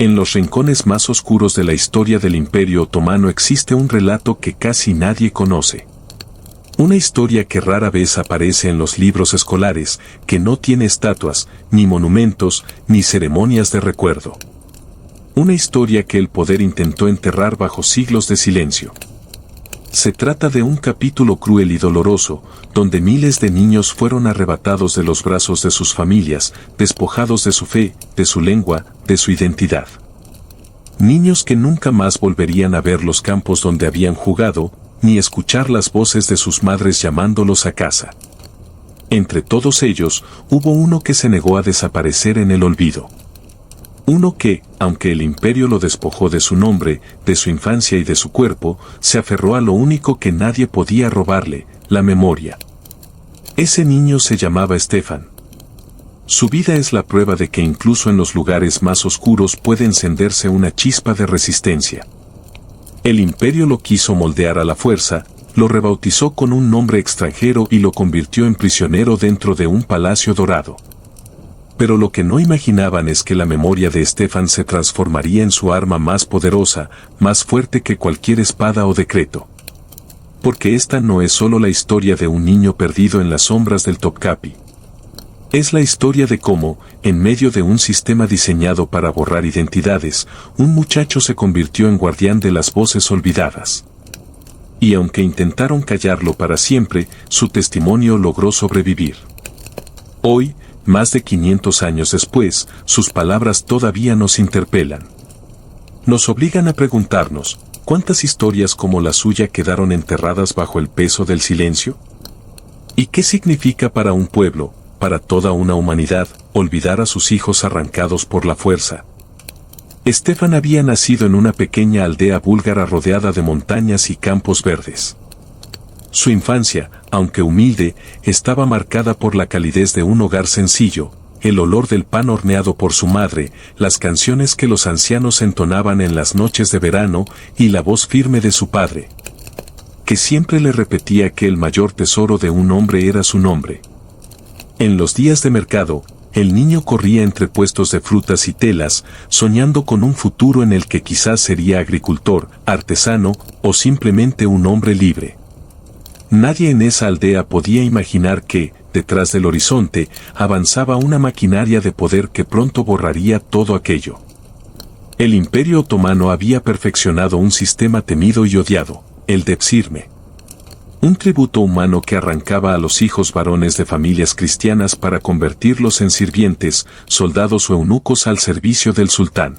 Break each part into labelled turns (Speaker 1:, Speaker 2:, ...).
Speaker 1: En los rincones más oscuros de la historia del Imperio Otomano existe un relato que casi nadie conoce. Una historia que rara vez aparece en los libros escolares, que no tiene estatuas, ni monumentos, ni ceremonias de recuerdo. Una historia que el poder intentó enterrar bajo siglos de silencio. Se trata de un capítulo cruel y doloroso, donde miles de niños fueron arrebatados de los brazos de sus familias, despojados de su fe, de su lengua, de su identidad. Niños que nunca más volverían a ver los campos donde habían jugado, ni escuchar las voces de sus madres llamándolos a casa. Entre todos ellos, hubo uno que se negó a desaparecer en el olvido. Uno que, aunque el imperio lo despojó de su nombre, de su infancia y de su cuerpo, se aferró a lo único que nadie podía robarle, la memoria. Ese niño se llamaba Stefan. Su vida es la prueba de que incluso en los lugares más oscuros puede encenderse una chispa de resistencia. El imperio lo quiso moldear a la fuerza, lo rebautizó con un nombre extranjero y lo convirtió en prisionero dentro de un palacio dorado. Pero lo que no imaginaban es que la memoria de Stefan se transformaría en su arma más poderosa, más fuerte que cualquier espada o decreto. Porque esta no es solo la historia de un niño perdido en las sombras del Topkapi. Es la historia de cómo, en medio de un sistema diseñado para borrar identidades, un muchacho se convirtió en guardián de las voces olvidadas. Y aunque intentaron callarlo para siempre, su testimonio logró sobrevivir. Hoy, más de 500 años después, sus palabras todavía nos interpelan. Nos obligan a preguntarnos, ¿cuántas historias como la suya quedaron enterradas bajo el peso del silencio? ¿Y qué significa para un pueblo, para toda una humanidad, olvidar a sus hijos arrancados por la fuerza? Stefan había nacido en una pequeña aldea búlgara rodeada de montañas y campos verdes. Su infancia, aunque humilde, estaba marcada por la calidez de un hogar sencillo, el olor del pan horneado por su madre, las canciones que los ancianos entonaban en las noches de verano y la voz firme de su padre, que siempre le repetía que el mayor tesoro de un hombre era su nombre. En los días de mercado, el niño corría entre puestos de frutas y telas, soñando con un futuro en el que quizás sería agricultor, artesano o simplemente un hombre libre. Nadie en esa aldea podía imaginar que, detrás del horizonte, avanzaba una maquinaria de poder que pronto borraría todo aquello. El Imperio Otomano había perfeccionado un sistema temido y odiado, el Depsirme. Un tributo humano que arrancaba a los hijos varones de familias cristianas para convertirlos en sirvientes, soldados o eunucos al servicio del sultán.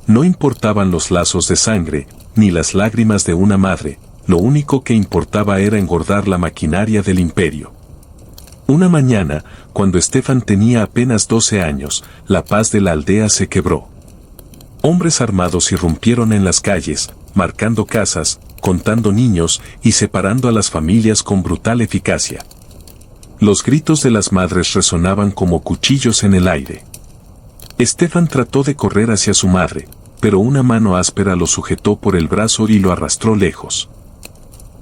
Speaker 1: No importaban los lazos de sangre, ni las lágrimas de una madre, lo único que importaba era engordar la maquinaria del imperio. Una mañana, cuando Stefan tenía apenas 12 años, la paz de la aldea se quebró. Hombres armados irrumpieron en las calles, marcando casas, contando niños y separando a las familias con brutal eficacia. Los gritos de las madres resonaban como cuchillos en el aire. Stefan trató de correr hacia su madre, pero una mano áspera lo sujetó por el brazo y lo arrastró lejos.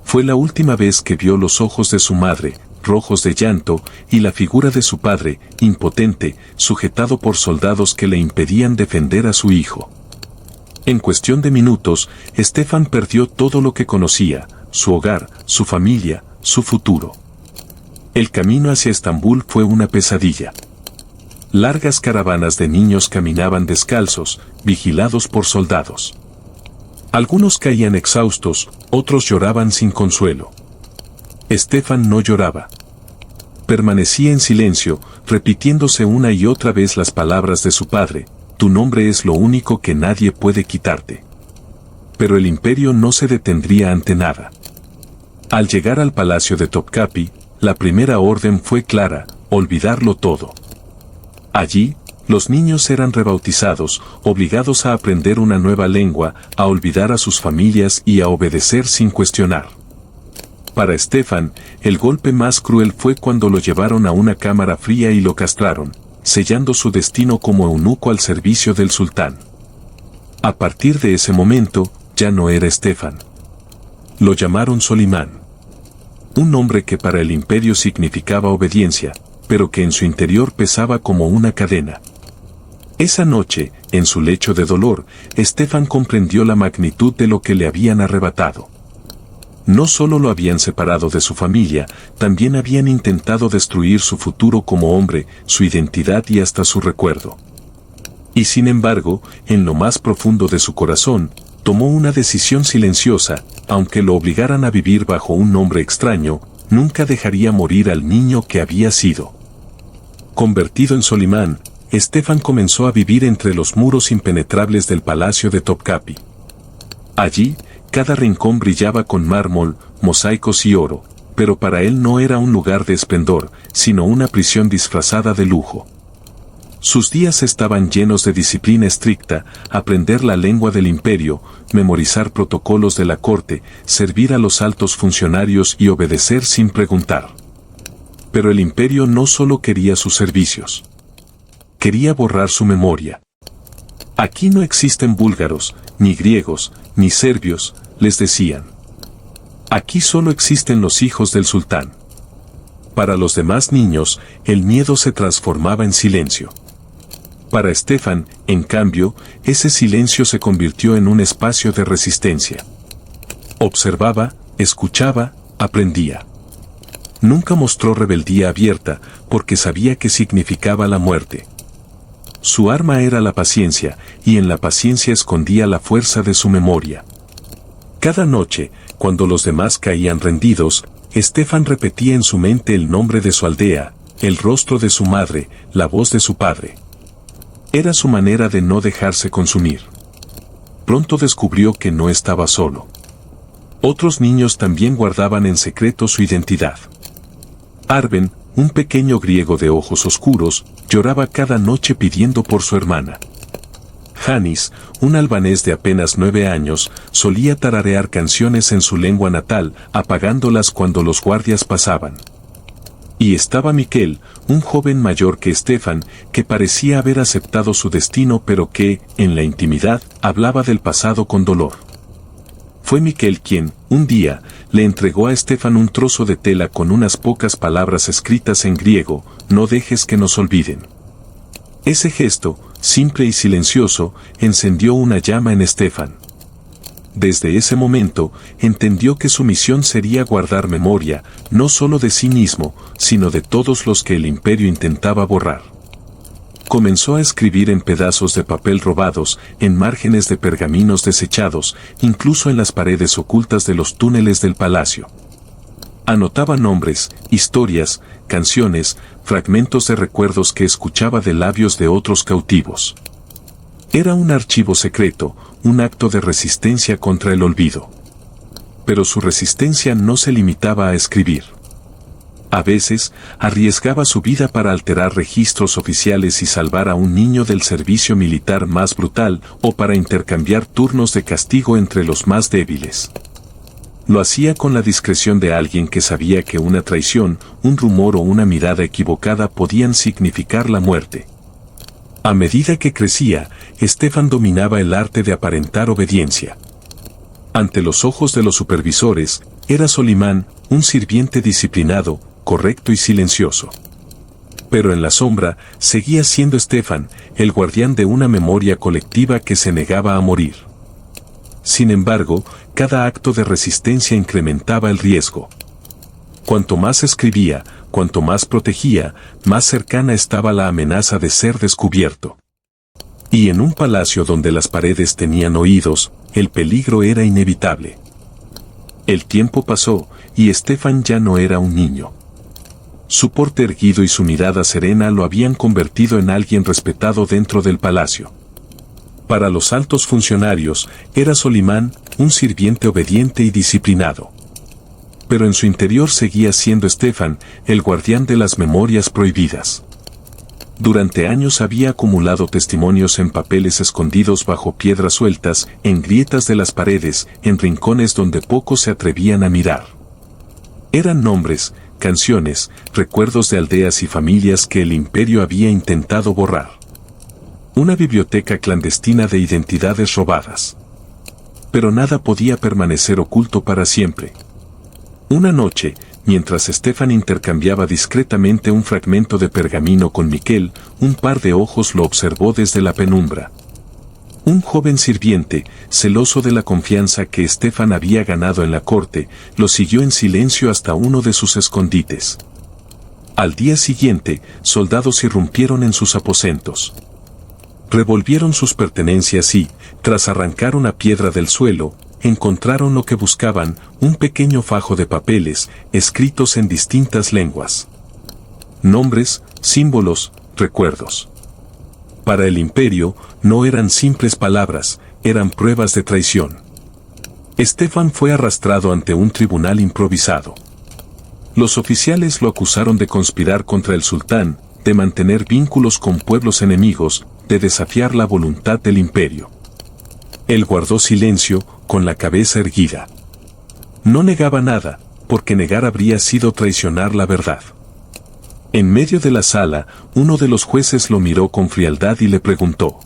Speaker 1: Fue la última vez que vio los ojos de su madre, rojos de llanto, y la figura de su padre, impotente, sujetado por soldados que le impedían defender a su hijo. En cuestión de minutos, Stefan perdió todo lo que conocía, su hogar, su familia, su futuro. El camino hacia Estambul fue una pesadilla. Largas caravanas de niños caminaban descalzos, vigilados por soldados. Algunos caían exhaustos, otros lloraban sin consuelo. Stefan no lloraba. Permanecía en silencio, repitiéndose una y otra vez las palabras de su padre: tu nombre es lo único que nadie puede quitarte. Pero el imperio no se detendría ante nada. Al llegar al palacio de Topkapi, la primera orden fue clara: olvidarlo todo. Allí, los niños eran rebautizados, obligados a aprender una nueva lengua, a olvidar a sus familias y a obedecer sin cuestionar. Para Stefan, el golpe más cruel fue cuando lo llevaron a una cámara fría y lo castraron, sellando su destino como eunuco al servicio del sultán. A partir de ese momento, ya no era Stefan. Lo llamaron Solimán. Un nombre que para el imperio significaba obediencia, pero que en su interior pesaba como una cadena. Esa noche, en su lecho de dolor, Stefan comprendió la magnitud de lo que le habían arrebatado. No solo lo habían separado de su familia, también habían intentado destruir su futuro como hombre, su identidad y hasta su recuerdo. Y sin embargo, en lo más profundo de su corazón, tomó una decisión silenciosa, aunque lo obligaran a vivir bajo un nombre extraño, nunca dejaría morir al niño que había sido. Convertido en Solimán, Stefan comenzó a vivir entre los muros impenetrables del palacio de Topkapi. Allí, cada rincón brillaba con mármol, mosaicos y oro, pero para él no era un lugar de esplendor, sino una prisión disfrazada de lujo. Sus días estaban llenos de disciplina estricta, aprender la lengua del imperio, memorizar protocolos de la corte, servir a los altos funcionarios y obedecer sin preguntar. Pero el imperio no solo quería sus servicios. Quería borrar su memoria. Aquí no existen búlgaros, ni griegos, ni serbios, les decían. Aquí solo existen los hijos del sultán. Para los demás niños, el miedo se transformaba en silencio. Para Stefan, en cambio, ese silencio se convirtió en un espacio de resistencia. Observaba, escuchaba, aprendía. Nunca mostró rebeldía abierta, porque sabía que significaba la muerte. Su arma era la paciencia, y en la paciencia escondía la fuerza de su memoria. Cada noche, cuando los demás caían rendidos, Stefan repetía en su mente el nombre de su aldea, el rostro de su madre, la voz de su padre. Era su manera de no dejarse consumir. Pronto descubrió que no estaba solo. Otros niños también guardaban en secreto su identidad. Arben, un pequeño griego de ojos oscuros, lloraba cada noche pidiendo por su hermana. Hannis, un albanés de apenas 9 años, solía tararear canciones en su lengua natal, apagándolas cuando los guardias pasaban. Y estaba Miquel, un joven mayor que Stefan, que parecía haber aceptado su destino pero que, en la intimidad, hablaba del pasado con dolor. Fue Miquel quien, un día, le entregó a Stefan un trozo de tela con unas pocas palabras escritas en griego: no dejes que nos olviden. Ese gesto, simple y silencioso, encendió una llama en Stefan. Desde ese momento, entendió que su misión sería guardar memoria, no solo de sí mismo, sino de todos los que el imperio intentaba borrar. Comenzó a escribir en pedazos de papel robados, en márgenes de pergaminos desechados, incluso en las paredes ocultas de los túneles del palacio. Anotaba nombres, historias, canciones, fragmentos de recuerdos que escuchaba de labios de otros cautivos. Era un archivo secreto, un acto de resistencia contra el olvido. Pero su resistencia no se limitaba a escribir. A veces, arriesgaba su vida para alterar registros oficiales y salvar a un niño del servicio militar más brutal, o para intercambiar turnos de castigo entre los más débiles. Lo hacía con la discreción de alguien que sabía que una traición, un rumor o una mirada equivocada podían significar la muerte. A medida que crecía, Stefan dominaba el arte de aparentar obediencia. Ante los ojos de los supervisores, era Solimán, un sirviente disciplinado, correcto y silencioso. Pero en la sombra, seguía siendo Stefan, el guardián de una memoria colectiva que se negaba a morir. Sin embargo, cada acto de resistencia incrementaba el riesgo. Cuanto más escribía, cuanto más protegía, más cercana estaba la amenaza de ser descubierto. Y en un palacio donde las paredes tenían oídos, el peligro era inevitable. El tiempo pasó, y Stefan ya no era un niño. Su porte erguido y su mirada serena lo habían convertido en alguien respetado dentro del palacio. Para los altos funcionarios, era Solimán, un sirviente obediente y disciplinado. Pero en su interior seguía siendo Stefan, el guardián de las memorias prohibidas. Durante años había acumulado testimonios en papeles escondidos bajo piedras sueltas, en grietas de las paredes, en rincones donde pocos se atrevían a mirar. Eran nombres, canciones, recuerdos de aldeas y familias que el imperio había intentado borrar. Una biblioteca clandestina de identidades robadas. Pero nada podía permanecer oculto para siempre. Una noche, mientras Stefan intercambiaba discretamente un fragmento de pergamino con Miquel, un par de ojos lo observó desde la penumbra. Un joven sirviente, celoso de la confianza que Stefan había ganado en la corte, lo siguió en silencio hasta uno de sus escondites. Al día siguiente, soldados irrumpieron en sus aposentos. Revolvieron sus pertenencias y, tras arrancar una piedra del suelo, encontraron lo que buscaban, un pequeño fajo de papeles, escritos en distintas lenguas. Nombres, símbolos, recuerdos. Para el imperio, no eran simples palabras, eran pruebas de traición. Stefan fue arrastrado ante un tribunal improvisado. Los oficiales lo acusaron de conspirar contra el sultán, de mantener vínculos con pueblos enemigos, de desafiar la voluntad del imperio. Él guardó silencio, con la cabeza erguida. No negaba nada, porque negar habría sido traicionar la verdad. En medio de la sala, uno de los jueces lo miró con frialdad y le preguntó: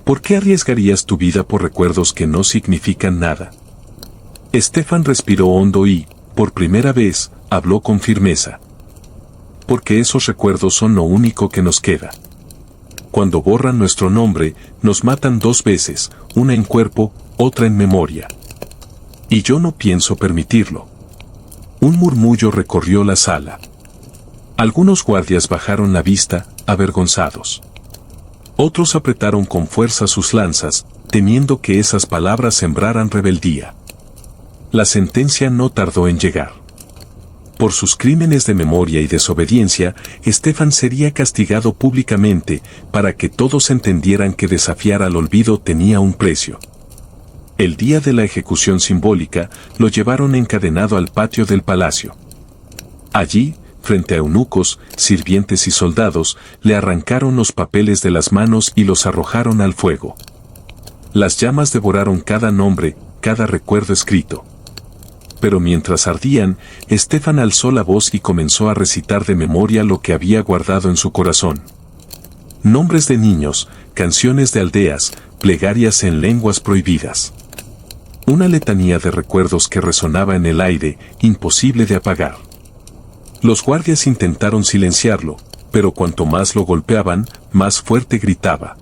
Speaker 1: ¿por qué arriesgarías tu vida por recuerdos que no significan nada? Stefan respiró hondo y, por primera vez, habló con firmeza. Porque esos recuerdos son lo único que nos queda. Cuando borran nuestro nombre, nos matan dos veces, una en cuerpo, otra en memoria. Y yo no pienso permitirlo. Un murmullo recorrió la sala. Algunos guardias bajaron la vista, avergonzados. Otros apretaron con fuerza sus lanzas, temiendo que esas palabras sembraran rebeldía. La sentencia no tardó en llegar. Por sus crímenes de memoria y desobediencia, Stefan sería castigado públicamente, para que todos entendieran que desafiar al olvido tenía un precio. El día de la ejecución simbólica, lo llevaron encadenado al patio del palacio. Allí, frente a eunucos, sirvientes y soldados, le arrancaron los papeles de las manos y los arrojaron al fuego. Las llamas devoraron cada nombre, cada recuerdo escrito. Pero mientras ardían, Stefan alzó la voz y comenzó a recitar de memoria lo que había guardado en su corazón. Nombres de niños, canciones de aldeas, plegarias en lenguas prohibidas. Una letanía de recuerdos que resonaba en el aire, imposible de apagar. Los guardias intentaron silenciarlo, pero cuanto más lo golpeaban, más fuerte gritaba.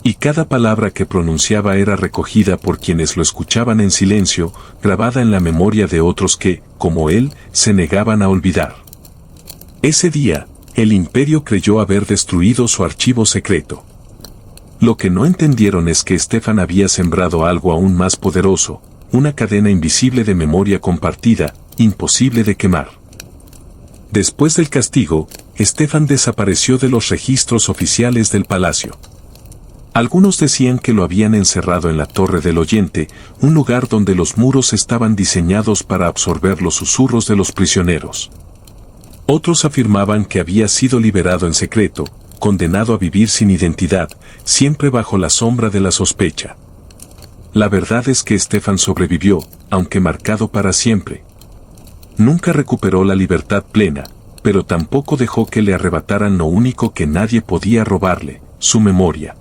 Speaker 1: Y cada palabra que pronunciaba era recogida por quienes lo escuchaban en silencio, grabada en la memoria de otros que, como él, se negaban a olvidar. Ese día, el imperio creyó haber destruido su archivo secreto. Lo que no entendieron es que Stefan había sembrado algo aún más poderoso, una cadena invisible de memoria compartida, imposible de quemar. Después del castigo, Stefan desapareció de los registros oficiales del palacio. Algunos decían que lo habían encerrado en la Torre del Oyente, un lugar donde los muros estaban diseñados para absorber los susurros de los prisioneros. Otros afirmaban que había sido liberado en secreto, condenado a vivir sin identidad, siempre bajo la sombra de la sospecha. La verdad es que Stefan sobrevivió, aunque marcado para siempre. Nunca recuperó la libertad plena, pero tampoco dejó que le arrebataran lo único que nadie podía robarle, su memoria.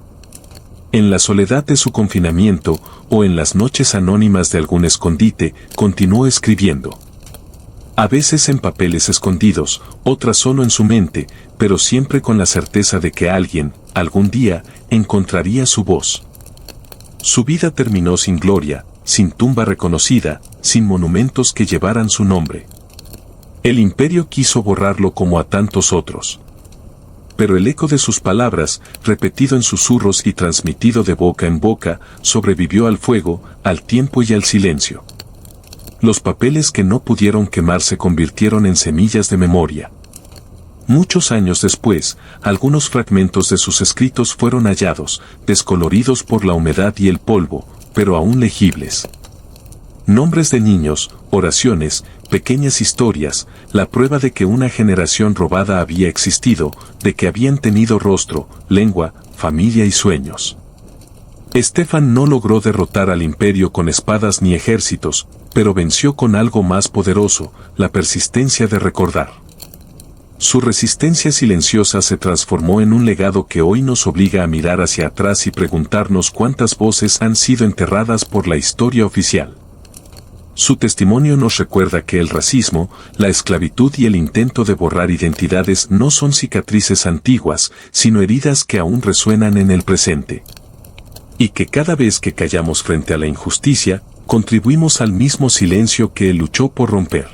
Speaker 1: En la soledad de su confinamiento, o en las noches anónimas de algún escondite, continuó escribiendo. A veces en papeles escondidos, otras solo en su mente, pero siempre con la certeza de que alguien, algún día, encontraría su voz. Su vida terminó sin gloria, sin tumba reconocida, sin monumentos que llevaran su nombre. El imperio quiso borrarlo como a tantos otros. Pero el eco de sus palabras, repetido en susurros y transmitido de boca en boca, sobrevivió al fuego, al tiempo y al silencio. Los papeles que no pudieron quemar se convirtieron en semillas de memoria. Muchos años después, algunos fragmentos de sus escritos fueron hallados, descoloridos por la humedad y el polvo, pero aún legibles. Nombres de niños, oraciones, pequeñas historias, la prueba de que una generación robada había existido, de que habían tenido rostro, lengua, familia y sueños. Stefan no logró derrotar al imperio con espadas ni ejércitos, pero venció con algo más poderoso, la persistencia de recordar. Su resistencia silenciosa se transformó en un legado que hoy nos obliga a mirar hacia atrás y preguntarnos cuántas voces han sido enterradas por la historia oficial. Su testimonio nos recuerda que el racismo, la esclavitud y el intento de borrar identidades no son cicatrices antiguas, sino heridas que aún resuenan en el presente. Y que cada vez que callamos frente a la injusticia, contribuimos al mismo silencio que él luchó por romper.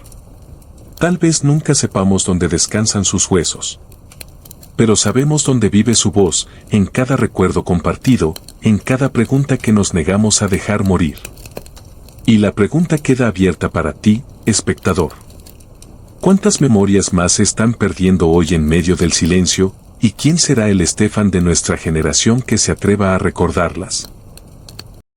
Speaker 1: Tal vez nunca sepamos dónde descansan sus huesos. Pero sabemos dónde vive su voz, en cada recuerdo compartido, en cada pregunta que nos negamos a dejar morir. Y la pregunta queda abierta para ti, espectador. ¿Cuántas memorias más se están perdiendo hoy en medio del silencio? ¿Y quién será el Estefan de nuestra generación que se atreva a recordarlas?